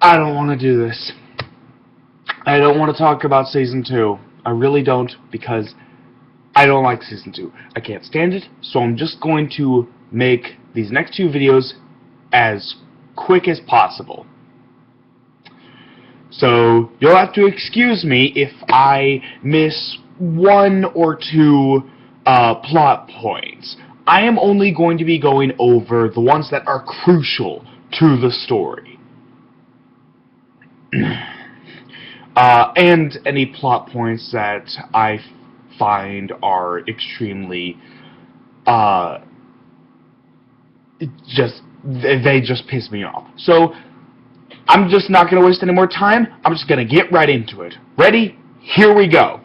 I don't want to do this. I don't want to talk about Season 2. I really don't, because I don't like Season 2. I can't stand it, so I'm just going to make these next two videos as quick as possible. So, you'll have to excuse me if I miss one or two plot points. I am only going to be going over the ones that are crucial to the story. And any plot points that I find are extremely, they just piss me off. So, I'm just not going to waste any more time. I'm just going to get right into it. Ready? Here we go.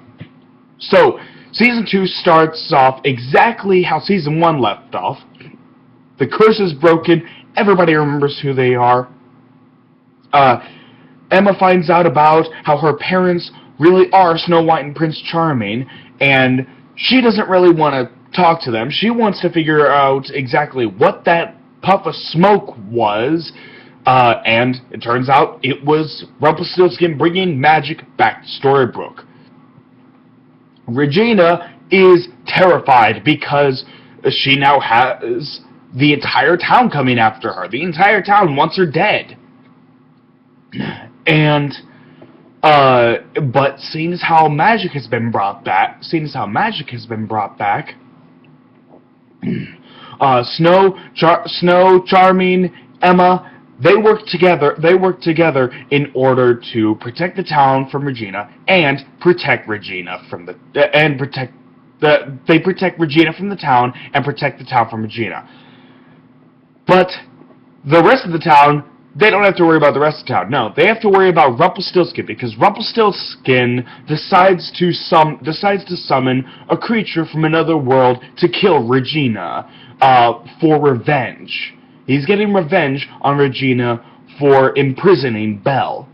So, Season 2 starts off exactly how Season 1 left off. The curse is broken. Everybody remembers who they are. Emma finds out about how her parents really are Snow White and Prince Charming, and she doesn't really want to talk to them. She wants to figure out exactly what that puff of smoke was, and it turns out it was Rumpelstiltskin bringing magic back to Storybrooke. Regina is terrified because she now has the entire town coming after her. The entire town wants her dead. And, but seeing as how magic has been brought back, Snow, Charming, Emma, they work together in order to protect the town from Regina and protect Regina from the they protect Regina from the town and protect the town from Regina. But the rest of the town, they don't have to worry about the rest of the town. No, they have to worry about Rumpelstiltskin, because Rumpelstiltskin decides to summon a creature from another world to kill Regina for revenge. He's getting revenge on Regina for imprisoning Belle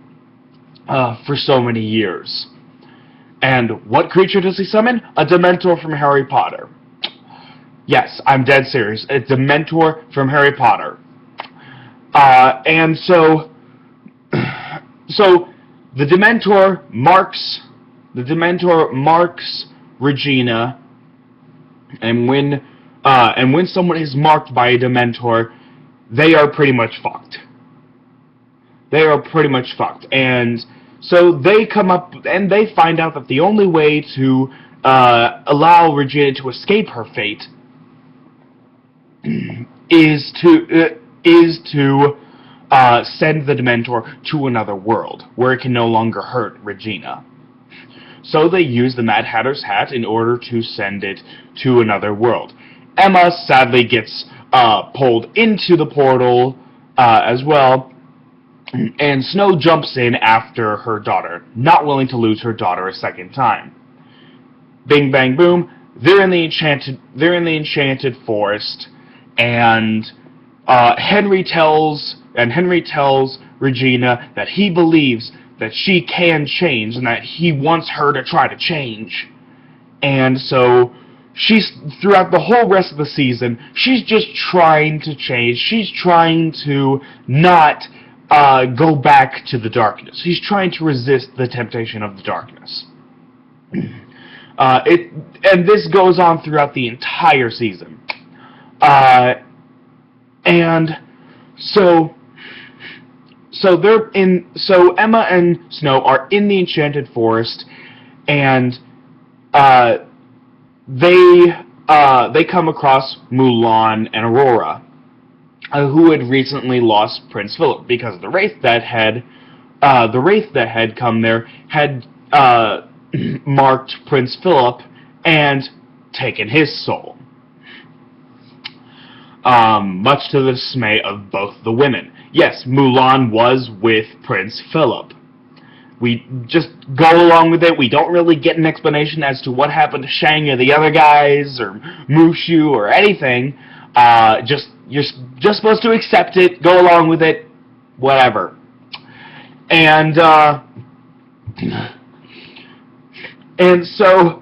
for so many years. And what creature does he summon? A Dementor from Harry Potter. Yes, I'm dead serious. A Dementor from Harry Potter. And so the Dementor marks Regina, and when someone is marked by a Dementor, they are pretty much fucked. And so they come up and they find out that the only way to allow Regina to escape her fate is to send the Dementor to another world, where it can no longer hurt Regina. So they use the Mad Hatter's hat in order to send it to another world. Emma sadly gets pulled into the portal as well, and Snow jumps in after her daughter, not willing to lose her daughter a second time. Bing bang boom, they're in the enchanted forest, and Henry tells Regina that he believes that she can change and that he wants her to try to change. And so throughout the whole rest of the season, she's just trying to change. She's trying to not go back to the darkness. She's trying to resist the temptation of the darkness. And this goes on throughout the entire season. And so Emma and Snow are in the enchanted forest, and they come across Mulan and Aurora, who had recently lost Prince Philip, because the wraith that had come there had marked Prince Philip and taken his soul. Much to the dismay of both the women. Yes, Mulan was with Prince Philip. We just go along with it. We don't really get an explanation as to what happened to Shang or the other guys, or Mushu, or anything. You're just supposed to accept it, go along with it, whatever. And so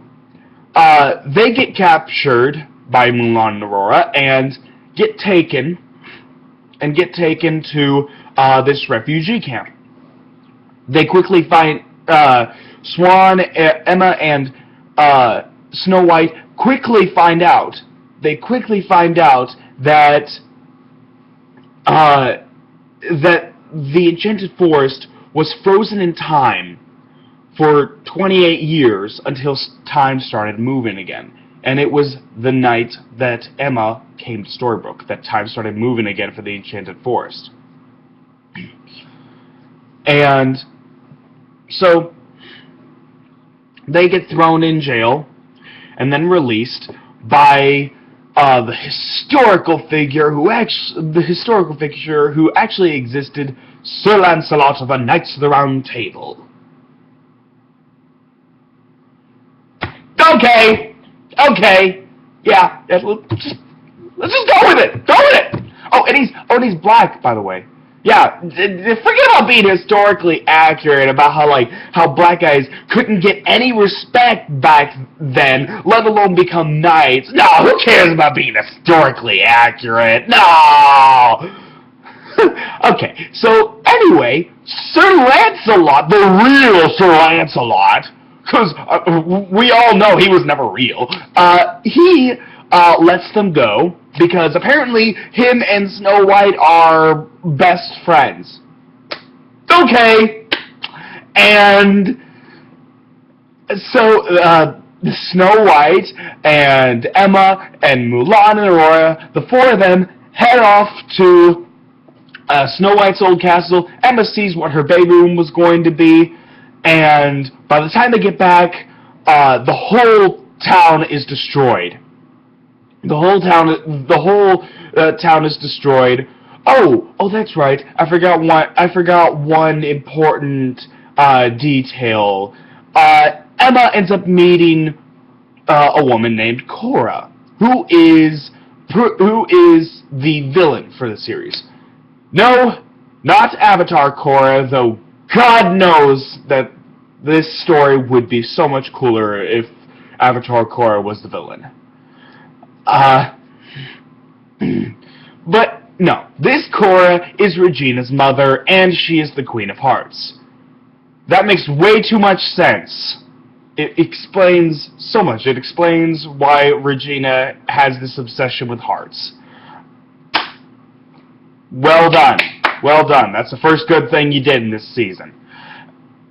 they get captured by Mulan and Aurora and get taken to this refugee camp. They quickly find Emma, and Snow White quickly find out. They quickly find out that that the Enchanted Forest was frozen in time for 28 years until time started moving again. And it was the night that Emma came to Storybrooke that time started moving again for the Enchanted Forest. And so they get thrown in jail and then released by the historical figure who actually existed, Sir Lancelot of the Knights of the Round Table. Okay, yeah, let's just go with it. Oh, and he's black, by the way. Yeah, forget about being historically accurate about how black guys couldn't get any respect back then, let alone become knights. No, who cares about being historically accurate? No. Okay, so anyway, Sir Lancelot, the real Sir Lancelot, because we all know he was never real, he lets them go because apparently him and Snow White are best friends. Okay. And so Snow White and Emma and Mulan and Aurora, the four of them head off to Snow White's old castle. Emma sees what her baby room was going to be, and by the time they get back, the whole town is destroyed. The whole town is destroyed. Oh, that's right. I forgot one important detail. Emma ends up meeting a woman named Cora, who is the villain for the series. No, not Avatar Cora, though God knows that this story would be so much cooler if Avatar Cora was the villain. But no, this Cora is Regina's mother, and she is the Queen of Hearts. That makes way too much sense. It explains so much. It explains why Regina has this obsession with hearts. Well done. Well done. That's the first good thing you did in this season.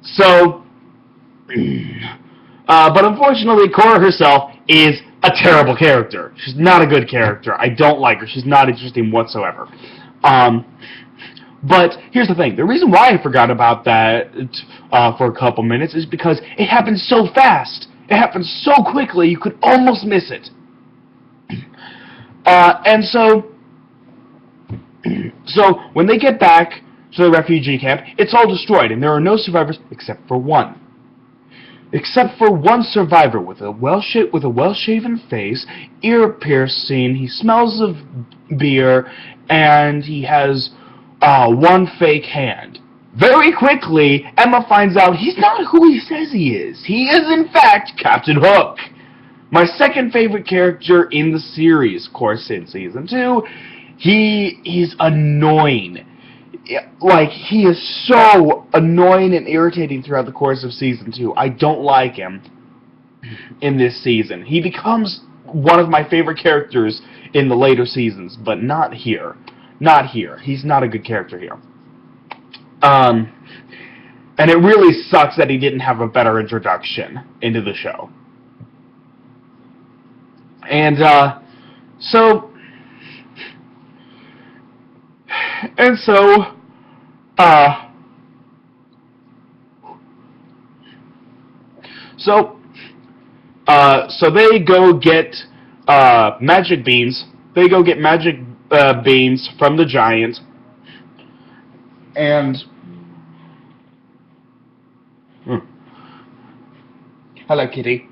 So, but unfortunately, Cora herself is a terrible character. She's not a good character. I don't like her. She's not interesting whatsoever. But here's the thing. The reason why I forgot about that for a couple minutes is because it happened so fast. It happened so quickly you could almost miss it. And so when they get back to the refugee camp, it's all destroyed, and there are no survivors except for one. Except for one survivor with a well-shaven face, ear piercing, he smells of beer, and he has one fake hand. Very quickly, Emma finds out he's not who he says he is. He is, in fact, Captain Hook. My second favorite character in the series, of course, in Season 2. He's annoying. Like, he is so annoying and irritating throughout the course of Season 2. I don't like him in this season. He becomes one of my favorite characters in the later seasons, but not here. Not here. He's not a good character here. And it really sucks that he didn't have a better introduction into the show. And, So, they go get magic beans. They go get magic beans from the giant, and hello, kitty.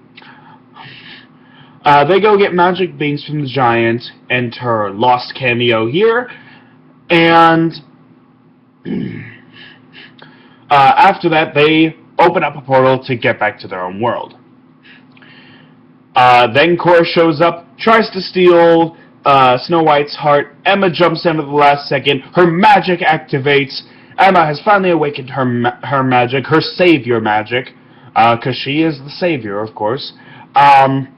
They go get magic beans from the giant. Enter Lost cameo here. And after that, they open up a portal to get back to their own world. Then Cora shows up, tries to steal Snow White's heart. Emma jumps in at the last second. Her magic activates, Emma has finally awakened her magic, her savior magic, because she is the savior, of course. And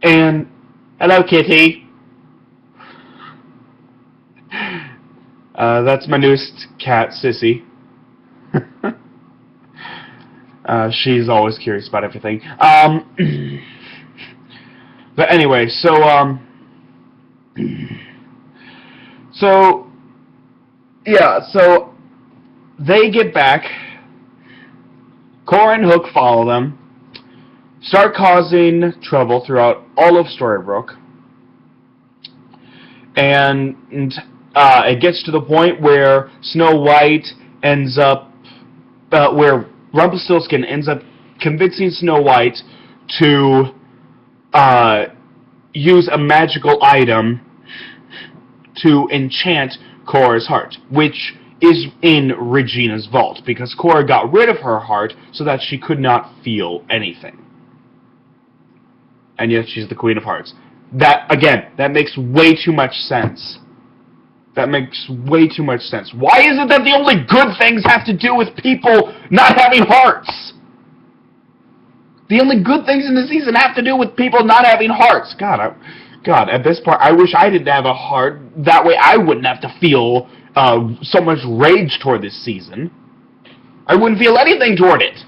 and hello, Kitty. That's my newest cat, Sissy. She's always curious about everything. But anyway, so yeah, so they get back. Cora and Hook follow them, start causing trouble throughout all of Storybrooke, and it gets to the point where Snow White ends up, where Rumpelstiltskin ends up convincing Snow White to use a magical item to enchant Cora's heart, which is in Regina's vault, because Cora got rid of her heart so that she could not feel anything. And yet she's the Queen of Hearts. That, again, that makes way too much sense. That makes way too much sense. Why is it that the only good things have to do with people not having hearts? The only good things in the season have to do with people not having hearts. God, at this point, I wish I didn't have a heart. That way I wouldn't have to feel so much rage toward this season. I wouldn't feel anything toward it.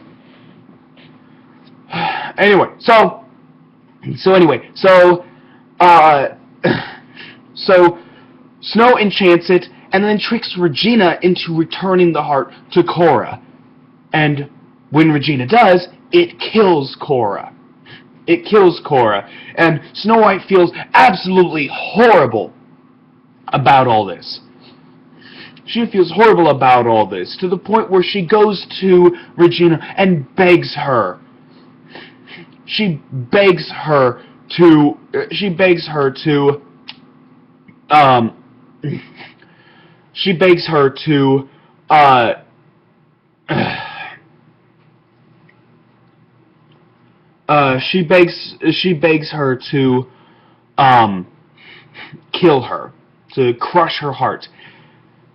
Anyway, so Snow enchants it and then tricks Regina into returning the heart to Cora. And when Regina does, it kills Cora. It kills Cora. And Snow White feels absolutely horrible about all this. She feels horrible about all this, to the point where she goes to Regina and begs her. She begs her to kill her, to crush her heart.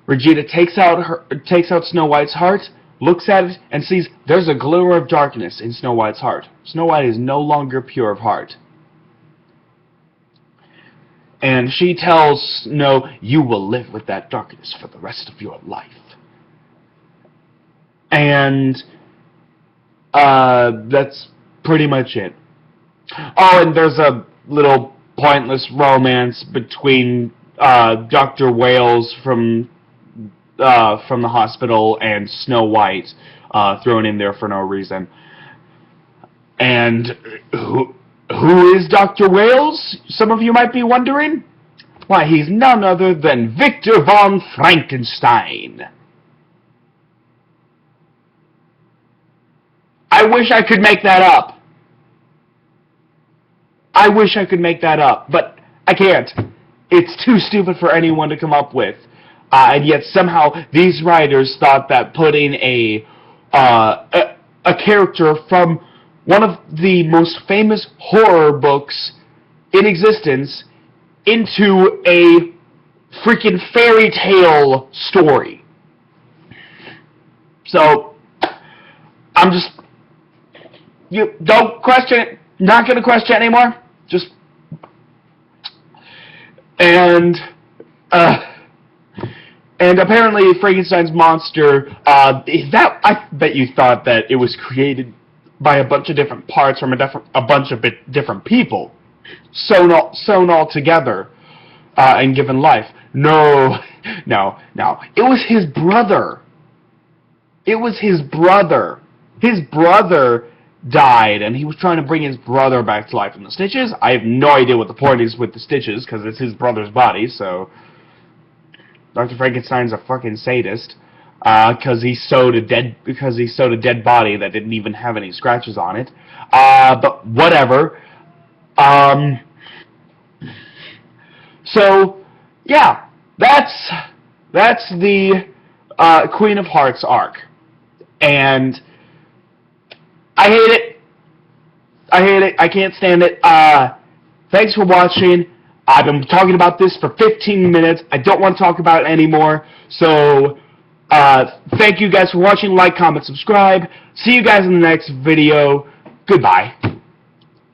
Regina takes out Snow White's heart, looks at it, and sees there's a glimmer of darkness in Snow White's heart. Snow White is no longer pure of heart. And she tells Snow, you will live with that darkness for the rest of your life. And that's pretty much it. Oh, and there's a little pointless romance between Dr. Wales from the hospital and Snow White, thrown in there for no reason. And who is Dr. Wales? Some of you might be wondering. Why, he's none other than Victor von Frankenstein. I wish I could make that up. I wish I could make that up, but I can't. It's too stupid for anyone to come up with. And yet somehow these writers thought that putting a character from one of the most famous horror books in existence into a freaking fairy tale story. So, I'm just... You don't question it. Not going to question it anymore. Just... And apparently Frankenstein's monster, I bet you thought that it was created by a bunch of different parts from a bunch of different people, sewn all together, and given life. No. It was his brother. It was his brother. His brother died, and he was trying to bring his brother back to life. And the stitches? I have no idea what the point is with the stitches, because it's his brother's body, so... Dr. Frankenstein's a fucking sadist, because he sewed a dead body that didn't even have any scratches on it. But whatever. So yeah, that's the Queen of Hearts arc, and I hate it. I can't stand it. Thanks for watching. I've been talking about this for 15 minutes. I don't want to talk about it anymore. So, thank you guys for watching. Like, comment, subscribe. See you guys in the next video. Goodbye.